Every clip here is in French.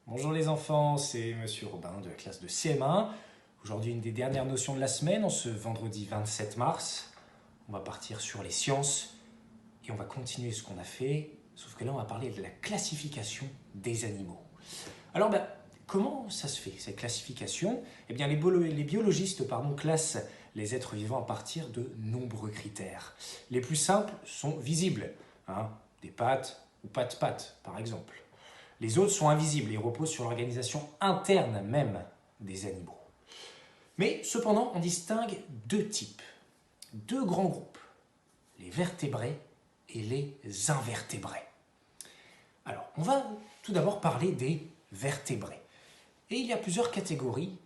Bonjour les enfants, c'est Monsieur Robin de la classe de CM1. Aujourd'hui, une des dernières notions de la semaine, en ce vendredi 27 mars. On va partir sur les sciences et on va continuer ce qu'on a fait, sauf que là, on va parler de la classification des animaux. Alors, comment ça se fait, cette classification? Eh bien, les biologistes classent les êtres vivants à partir de nombreux critères. Les plus simples sont visibles, des pattes ou pas de pattes, par exemple. Les autres sont invisibles et reposent sur l'organisation interne même des animaux. Mais cependant, on distingue deux types, deux grands groupes, les vertébrés et les invertébrés. Alors, on va tout d'abord parler des vertébrés. Et il y a plusieurs catégories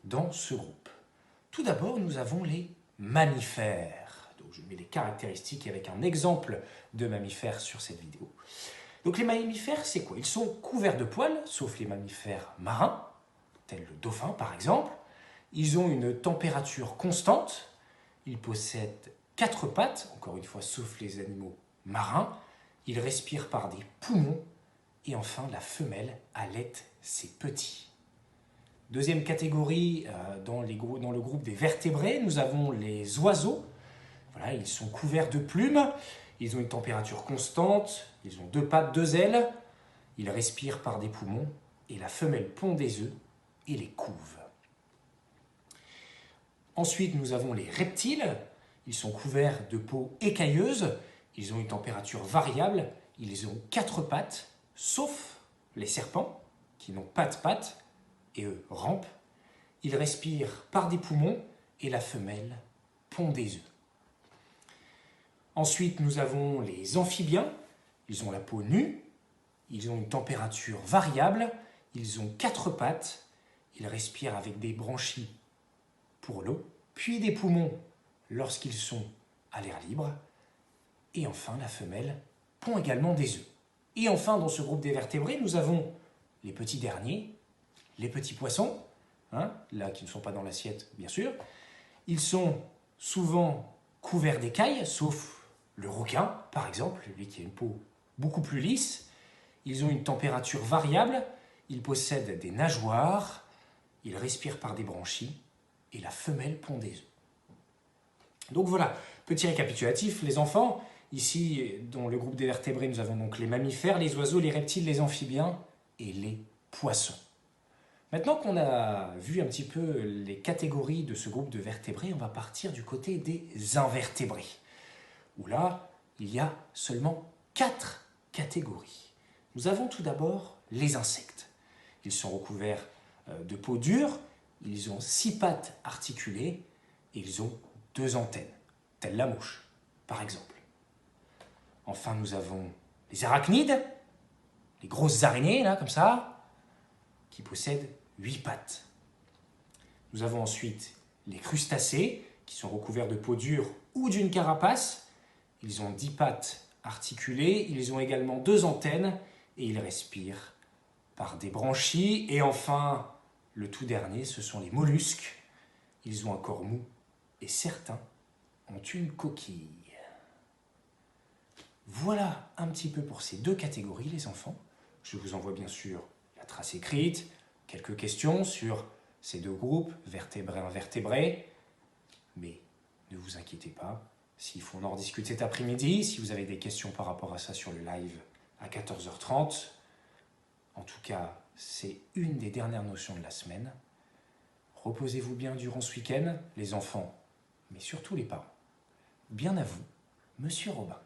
dans ce groupe. Tout d'abord, nous avons les mammifères. Donc, je mets les caractéristiques avec un exemple de mammifère sur cette vidéo. Donc les mammifères, c'est quoi? Ils sont couverts de poils, sauf les mammifères marins, tels le dauphin par exemple. Ils ont une température constante. Ils possèdent 4 pattes, encore une fois, sauf les animaux marins. Ils respirent par des poumons. Et enfin, la femelle allaite ses petits. Deuxième catégorie, dans le groupe des vertébrés, nous avons les oiseaux. Voilà, ils sont couverts de plumes. Ils ont une température constante, ils ont 2 pattes, 2 ailes, ils respirent par des poumons et la femelle pond des œufs et les couve. Ensuite, nous avons les reptiles. Ils sont couverts de peau écailleuse, ils ont une température variable, ils ont 4 pattes, sauf les serpents qui n'ont pas de pattes et eux rampent. Ils respirent par des poumons et la femelle pond des œufs. Ensuite, nous avons les amphibiens. Ils ont la peau nue, ils ont une température variable, ils ont 4 pattes, ils respirent avec des branchies pour l'eau, puis des poumons lorsqu'ils sont à l'air libre. Et enfin, la femelle pond également des œufs. Et enfin, dans ce groupe des vertébrés, nous avons les petits derniers, les petits poissons, là qui ne sont pas dans l'assiette, bien sûr. Ils sont souvent couverts d'écailles, sauf le requin, par exemple, lui qui a une peau beaucoup plus lisse. Ils ont une température variable, ils possèdent des nageoires, ils respirent par des branchies et la femelle pond des œufs. Donc voilà, petit récapitulatif, les enfants. Ici, dans le groupe des vertébrés, nous avons donc les mammifères, les oiseaux, les reptiles, les amphibiens et les poissons. Maintenant qu'on a vu un petit peu les catégories de ce groupe de vertébrés, on va partir du côté des invertébrés, où là, il y a seulement 4 catégories. Nous avons tout d'abord les insectes. Ils sont recouverts de peau dure, ils ont 6 pattes articulées et ils ont 2 antennes, telle la mouche, par exemple. Enfin, nous avons les arachnides, les grosses araignées, là, comme ça, qui possèdent 8 pattes. Nous avons ensuite les crustacés, qui sont recouverts de peau dure ou d'une carapace. Ils ont 10 pattes articulées, ils ont également 2 antennes et ils respirent par des branchies. Et enfin, le tout dernier, ce sont les mollusques. Ils ont un corps mou et certains ont une coquille. Voilà un petit peu pour ces 2 catégories, les enfants. Je vous envoie bien sûr la trace écrite, quelques questions sur ces 2 groupes, vertébrés, invertébrés. Mais ne vous inquiétez pas, s'il faut en rediscuter cet après-midi, si vous avez des questions par rapport à ça sur le live à 14h30. En tout cas, c'est une des dernières notions de la semaine. Reposez-vous bien durant ce week-end, les enfants, mais surtout les parents. Bien à vous, Monsieur Robin.